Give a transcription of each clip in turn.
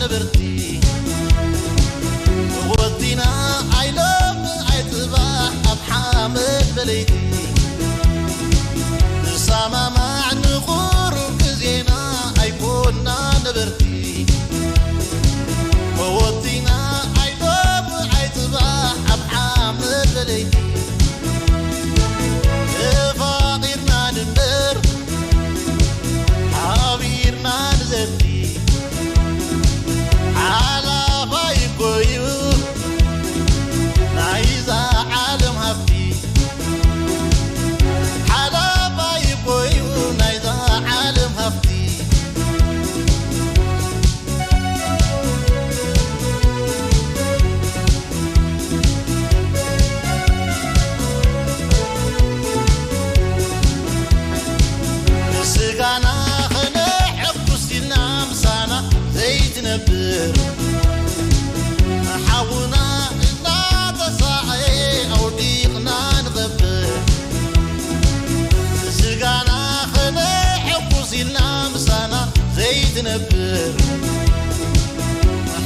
نبرتي ودينا عيلم عيتباح أبحامد بليتي نسامة مع نغور كزينا أيكونا نبرتي ودينا عيلم عيتباح أبحامد بليتي فاقرنا نمر حبيرنا نزلتي على بايكويو نايزا عالم هفتي على بايكويو نايزا عالم هفتي سقانا خنح بوسينا مسانا زيت نبر حاونا لا تصاعي أو ديقنا نغبر سقانا خنح بوسينا مسانا زيت نبر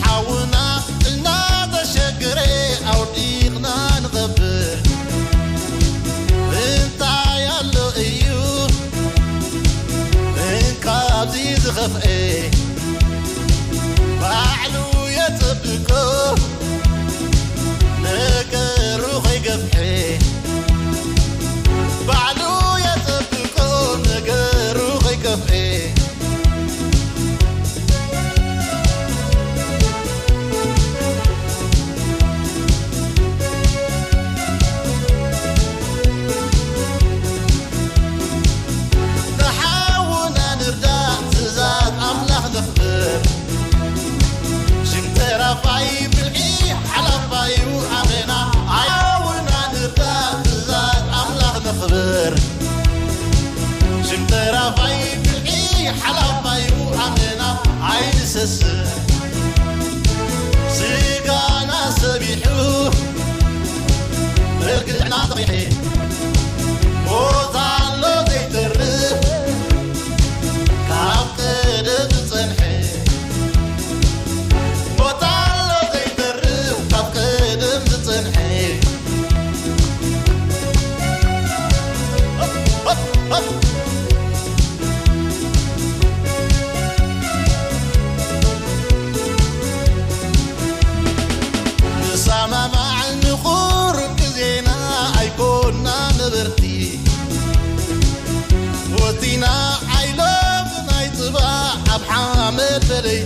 حاونا لا تشقري أو ديقنا نغبر انت يالو ايو كابزي زخفئي بعلو يتبكو نكرو خيقفحي بعلو يتبكو نكرو خيقفحي رفاي بالحي على فايو أمنا عاونا نرتاح تزاد أملاح نخبر شمت رفاي بالحي على فايو أمنا عين سسر سيقانا سبيحو رقعنا طبيحي وطالو زي ترب كاب قدب تصنحي نسامة مع النخور كزينا أيكونا نبرتي ودينا عيلم نايتباع أبحامد بليتي